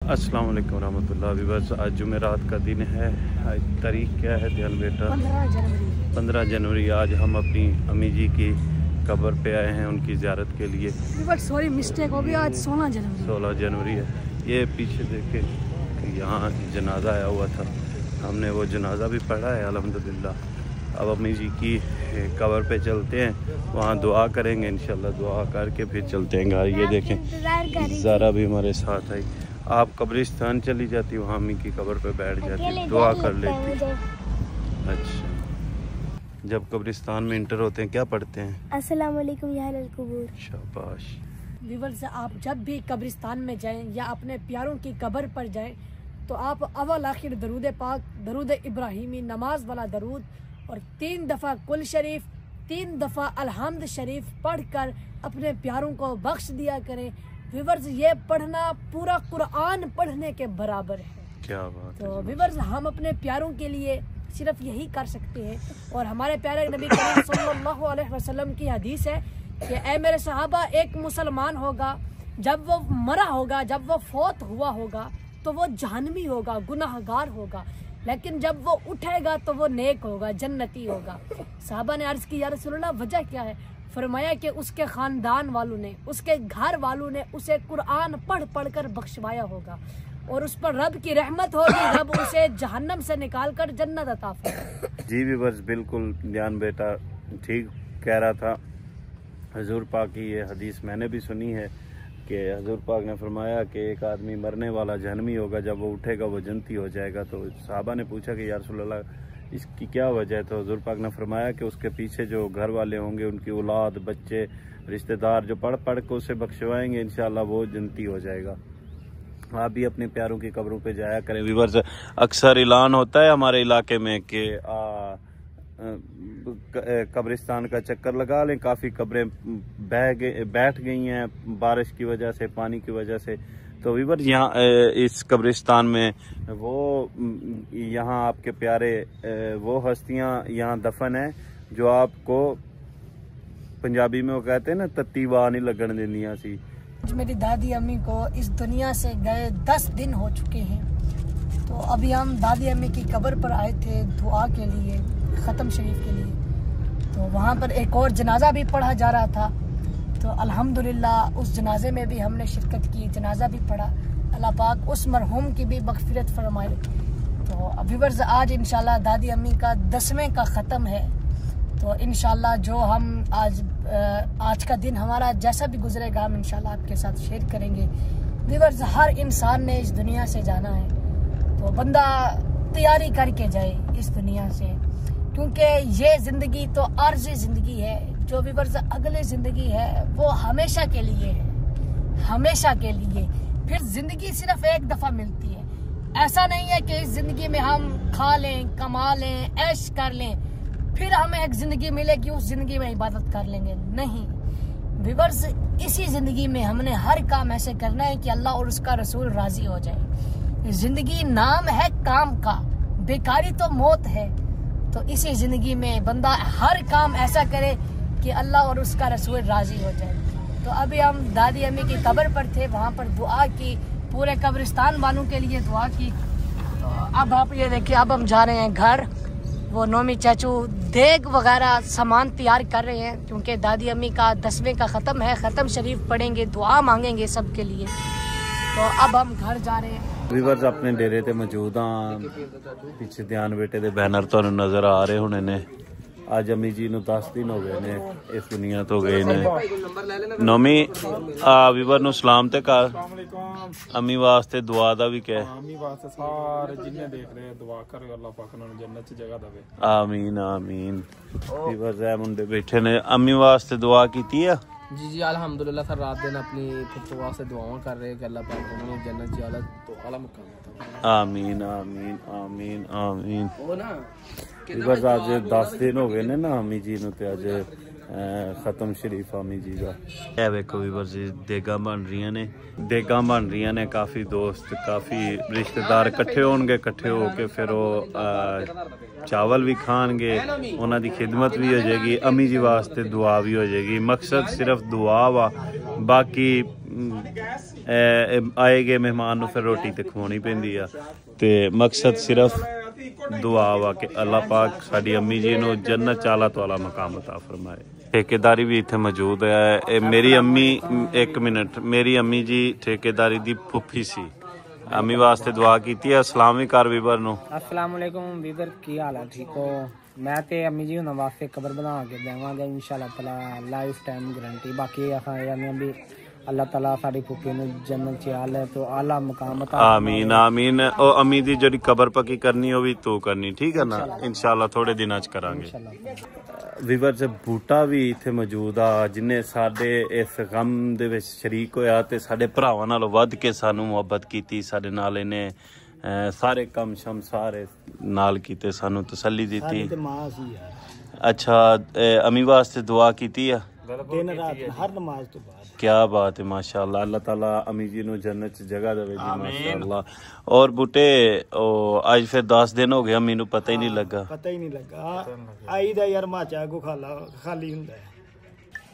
अस्सलाम वालेकुम रहमतुल्लाह। अभी बस आज जुमेरात का दिन है। आज तारीख क्या है ध्यान बेटा? 15 जनवरी। आज हम अपनी अम्मी जी की कब्र पे आए हैं उनकी ज़ियारत के लिए। सॉरी मिस्टेक हो गई, आज 16 जनवरी है। ये पीछे देखे यहाँ जनाजा आया हुआ था, हमने वो जनाजा भी पढ़ा है अल्हम्दुलिल्लाह। अब अम्मी जी की कब्र पे चलते हैं, वहाँ दुआ करेंगे इंशाल्लाह। दुआ करके फिर चलते हैं घर। ये देखें ज़रा भी हमारे साथ आई। आप कब्रिस्तान चली जाती, वहाँ अम्मी की कब्र पे बैठ जाती, दुआ कर लेती। अच्छा, जब कब्रिस्तान में इंटर होते हैं क्या पढ़ते हैं? अस्सलाम वालेकुम या अहलल कुबूर। शाबाश। व्यूअर्स, आप जब भी कब्रिस्तान में जाएं या अपने प्यारों की कब्र पर जाएं तो आप अव्वल आखिर दरूद पाक, दरूद इब्राहिमी, नमाज वाला दरूद और 3 दफ़ा कुल शरीफ, 3 दफ़ा अल्हम्द शरीफ पढ़कर अपने प्यारों को बख्श दिया करें। व्यूअर्स, ये पढ़ना पूरा कुरान पढ़ने के बराबर है। क्या बात है। तो व्यूअर्स, हम अपने प्यारों के लिए सिर्फ यही कर सकते हैं। और हमारे प्यारे नबी करीम सल्लल्लाहु अलैहि वसल्लम की हदीस है कि ए मेरे सहाबा, एक मुसलमान होगा, जब वो मरा होगा, जब वो फौत हुआ होगा तो वो जहन्नमी होगा, गुनाहगार होगा, लेकिन जब वो उठेगा तो वो नेक होगा, जन्नती होगा। सहाबा ने अर्ज की, या रसूलल्लाह वजह क्या है? फरमाया कि उसके ख़ानदान वालों ने, उसके घर वालों ने उसे कुरान पढ़ पढ़ कर बख्शवाया होगा और उस पर रब की रहमत होगी, रब उसे जहन्नम से निकाल कर जन्नत अता फरमाएगा। जी भी बस बिल्कुल ध्यान बेटा ठीक कह रहा था। हजूर पाक की ये हदीस मैंने भी सुनी है कि हजूर पाक ने फरमाया कि एक आदमी मरने वाला जहन्नमी होगा, जब वो उठेगा वो जन्नती हो जाएगा। तो साहबा ने पूछा कि या रसूलल्लाह इसकी क्या वजह है? तो हजूर पाक ने फरमाया कि उसके पीछे जो घर वाले होंगे, उनकी औलाद, बच्चे, रिश्तेदार जो पढ़ पढ़ के उसे बख्शवाएंगे, इंशाल्लाह वो जन्नती हो जाएगा। आप भी अपने प्यारों की कब्रों पे जाया करें। व्यूअर्स, अक्सर ऐलान होता है हमारे इलाके में कि कब्रिस्तान का चक्कर लगा लें। काफ़ी कब्रें बैठ गई हैं बारिश की वजह से, पानी की वजह से। तो व्यूअर्स, यहाँ इस कब्रिस्तान में वो यहाँ आपके प्यारे वो हस्तियाँ यहाँ दफन हैं जो आपको पंजाबी में वो कहते हैं ना, तत्ती वाह नहीं लगन देंदियां सी। मेरी दादी अम्मी को इस दुनिया से गए 10 दिन हो चुके हैं। तो अभी हम दादी अम्मी की कब्र पर आए थे दुआ के लिए, ख़त्म शरीफ के लिए। तो वहाँ पर एक और जनाजा भी पढ़ा जा रहा था। तो अल्हम्दुलिल्लाह उस जनाजे में भी हमने शिरकत की, जनाजा भी पढ़ा। अल्लाह पाक उस मरहूम की भी मग़फ़िरत फरमाए। तो अभी वर्ष आज इंशाल्लाह दादी अम्मी का 10वें का ख़त्म है। तो इंशाल्लाह जो हम आज का दिन हमारा जैसा भी गुजरेगा, हम इंशाल्लाह आपके साथ शेयर करेंगे। व्यूअर्स, हर इंसान ने इस दुनिया से जाना है, तो बंदा तैयारी करके जाए इस दुनिया से, क्योंकि ये ज़िंदगी तो आर्ज़ी ज़िंदगी है। जो व्यूअर्स अगली ज़िंदगी है वो हमेशा के लिए है, हमेशा के लिए। फिर ज़िंदगी सिर्फ एक दफ़ा मिलती है। ऐसा नहीं है कि इस ज़िंदगी में हम खा लें, कमा लें, ऐश कर लें, फिर हमें एक ज़िंदगी मिलेगी, उस ज़िंदगी में इबादत कर लेंगे। नहीं व्यूअर्स, इसी ज़िंदगी में हमने हर काम ऐसे करना है कि अल्लाह और उसका रसूल राज़ी हो जाए। ज़िंदगी नाम है काम का, बेकारी तो मौत है। तो इसी ज़िंदगी में बंदा हर काम ऐसा करे कि अल्लाह और उसका रसूल राज़ी हो जाए। तो अभी हम दादी अम्मी की कब्र पर थे, वहाँ पर दुआ की, पूरे कब्रिस्तान वालों के लिए दुआ की। तो अब आप ये देखिए, अब हम जा रहे हैं घर। वो नोमी चाचू देग वगैरह सामान तैयार कर रहे हैं, क्योंकि दादी अम्मी का 10वें का ख़त्म है। ख़त्म शरीफ पढ़ेंगे, दुआ मांगेंगे सब के लिए। तो अब हम घर जा रहे हैं। व्यूअर्स, अपने डेरे ते मौजूद हाँ। पीछे ध्यान बेटे दे बैनर तो नज़र आ रहे होने ने। आज अम्मी जी नूं 10 दिन हो गए ने इस दुनिया तो गए ने। नोमी व्यूअर नूं सलाम ते कर। अम्मी वास्ते दुआ दा भी कह। अम्मी वास्ते सारे जिन्ने देख रहे हैं दुआ करो, अल्लाह पाक उन्हें जन्नत च जगह देवे। आमीन आमीन। व्यूअर्स, ए मुंडे बैठे ने। अम्मी वास्ते दुआ कीती है? जी जी अल्हम्दुलिल्लाह। सर रात दिन अपनी पुत्र वास्ते दुआएं कर रहे हैं कि अल्लाह पाक उन्हें जन्नत च आला तो आला मुकाम देता। आमीन आमीन आमीन आमीन। व्यूअर्स, आज 10 दिन हो गए ने ना अम्मी जी नूं ते अज ख़त्म शरीफ अम्मी जी का। ए वेखो व्यूअर्स, देगा बन रही ने, देगा बन रही ने। काफ़ी दोस्त, काफ़ी रिश्तेदार इकट्ठे होणगे, इकट्ठे होके फिर वो चावल भी खाएंगे, उन्हों की खिदमत भी हो जाएगी, अम्मी जी वास्ते दुआ भी हो जाएगी। मकसद सिर्फ दुआ वा, बाकी आए गए मेहमान फिर रोटी तो खवानी पैंदी आ ते मकसद सिर्फ दुआ वा कि अल्लाह पाक साडी अम्मी जी नूं जन्नत च आला तो आला मकाम अता फरमाए। ठेकेदारी भी इत्थे मौजूद है। मेरी अम्मी एक मिनट, मेरी अम्मी जी ठेकेदारी दी फुफी सी। अम्मी वास्ते दुआ कीती है। अस्सलाम भी कर विबर नूं। अस्सलाम वालेकुम विबर, की हाल है? ठीक हो? मैं ते अम्मी जी हुणां वास्ते कबर बना के देवांगा इंशाअल्लाह ताला, लाइफ टाइम गारंटी। बाकी असां यानी भी अल्लाह ताला साडी फुफी नूं जन्नत च आले तो आला मकाम अता। आमीन आमीन। ओ अम्मी दी जेड़ी कबर पक्की करनी हो भी तू करनी, ठीक है ना? इंशाअल्लाह थोड़े दिनां च करांगे। विवर से बूटा भी इत्थे मौजूद आ जिन्हें साडे इस गम दे विच शरीक होया ते साडे भरावां नालों वध के सानू मुहब्बत कीती। साडे नाल इन्हें सारे कम शम सारे नाल कीते, सानू तसल्ली दी। अच्छा, अम्मी वास्ते दुआ कीती है दिन रात हर नमाज तो बाद। क्या बात है, माशाअल्लाह। अल्लाह ताला अम्मी जी नूं जन्नत च जगह देवे जी, माशाअल्लाह। और बूटे आज फिर 10 दिन हो गए अम्मी नूं पता ही नहीं लगा। पता ही नहीं लगा। आई दा यार माचा को खाली हुंदा है।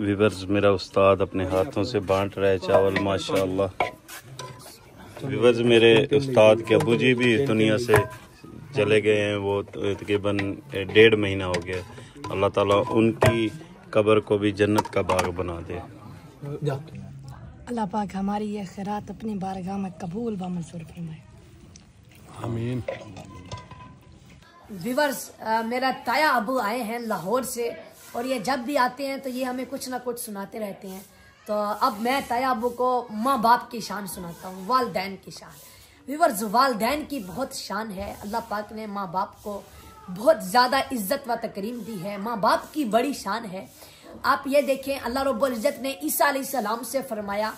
विवर्स, मेरा उस्ताद अपने हाथों से बांट रहा है चावल, माशाअल्लाह। विवर्स, मेरे उस्ताद के अबू जी भी दुनिया से चले गए हैं, वो तकरीबन 1.5 महीना हो गया। अल्लाह ताला उनकी कब्र को भी जन्नत का बाग बना दे। अल्लाह पाक हमारी ये खैरात अपनी बारगाह में कबूल व मंजूर फरमाए। आमीन। व्यूअर्स, मेरा ताया अबू आए हैं लाहौर से और ये जब भी आते हैं तो ये हमें कुछ ना कुछ सुनाते रहते हैं। तो अब मैं ताया अबू को माँ बाप की शान सुनाता हूँ, वालदैन की शान। व्यूअर्स, वालदैन की बहुत शान है। अल्लाह पाक ने माँ बाप को बहुत ज़्यादा इज्जत व तकरीम दी है। माँ बाप की बड़ी शान है। आप ये देखें, अल्लाह रब्बुल इज्जत ने ईसा अलैहिस्सलाम से फरमाया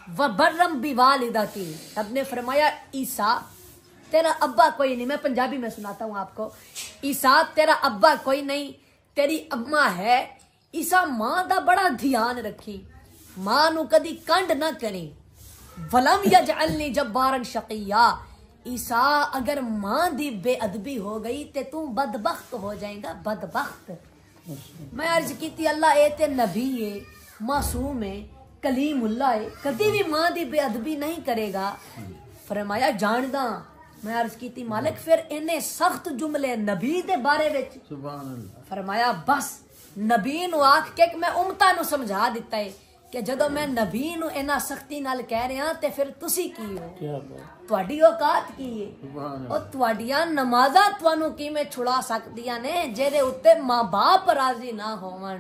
व बर्रम बिवालिदती। रब ने फरमाया ईसा तेरा अब्बा कोई नहीं। मैं पंजाबी में सुनाता हूँ आपको। ईसा तेरा अब्बा कोई नहीं, तेरी अम्मा है। ईसा मां दा बड़ा ध्यान रखी, मां नू कदी कंड ना करी। वलम यजअलनी जब्बारन शकिया। ईसा अगर मां दी बेअदबी हो गई ते तू बदबख्त हो जाएगा, बदबख्त। मैं अर्ज की थी अल्लाह ए ते नबी है, मासूम है, कलीमुल्लाह है, कदी भी मां दी बेअदबी नहीं करेगा। फरमाया जानदा। मैं अर्ज की थी मालिक फिर इन्हें सख्त जुमले नबी दे बारे विच। फरमाया बस नबी नू आख के मैं उम्मतां नू समझा दिता है कि जदों मैं नबी नू इन्ना सख्ती नाल कह रहा ते फिर तुसी की हो, तुहाडी औकात की है। और तुहाडियां नमाज़ां तुहानू किवें छुड़ा सकदियां ने जेदे उत्ते माँ बाप राजी ना होवन।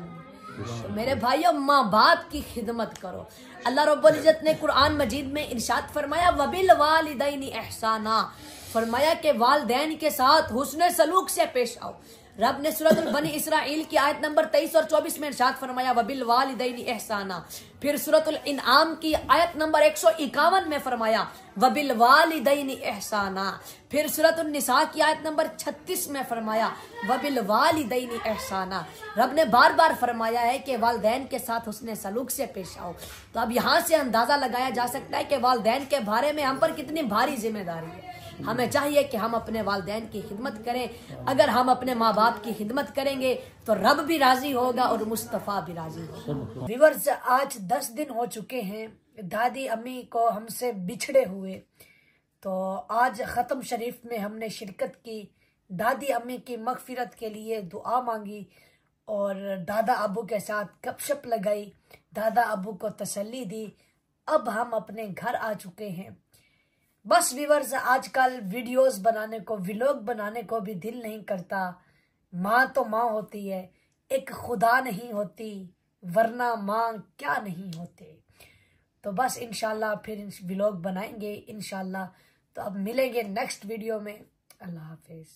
तो मेरे भाइयों, माँ बाप की खिदमत करो। अल्लाह रब्बुल इज्जत ने कुरान मजीद में इरशाद फरमाया वबिल वालिदैनि एहसाना। फरमाया कि वालिदैन के साथ हुस्न सलूक से पेश आओ। रब ने सूरतुल बनी इसराइल की आयत नंबर 23 और 24 में इरशाद फरमाया वबिल वालिदैनि एहसाना। फिर सूरतुल इनआम की आयत नंबर 151 में फरमाया वबिल वालिदैनि एहसाना। फिर सूरतुल निसा की आयत नंबर 36 में फरमाया वबिल वालिदैनि एहसाना। रब ने बार बार फरमाया है कि वालिदैन के साथ हुस्न सलूक से पेश आओ। तो अब यहाँ से अंदाजा लगाया जा सकता है कि वालिदैन के बारे में हम पर कितनी भारी जिम्मेदारी है। हमें चाहिए कि हम अपने वालिदैन की खिदमत करें। अगर हम अपने माँ बाप की खिदमत करेंगे तो रब भी राजी होगा और मुस्तफ़ा भी राजी होगा। व्यूअर्स, आज 10 दिन हो चुके हैं दादी अम्मी को हमसे बिछड़े हुए। तो आज ख़त्म शरीफ में हमने शिरकत की, दादी अम्मी की मगफिरत के लिए दुआ मांगी और दादा अबू के साथ गपशप लगाई, दादा अबू को तसल्ली दी। अब हम अपने घर आ चुके हैं। बस व्यूअर्स, आजकल वीडियोस बनाने को, व्लॉग बनाने को भी दिल नहीं करता। माँ तो माँ होती है, एक खुदा नहीं होती, वरना माँ क्या नहीं होते। तो बस इंशाल्लाह फिर व्लॉग बनाएंगे इंशाल्लाह। तो अब मिलेंगे नेक्स्ट वीडियो में। अल्लाह हाफिज।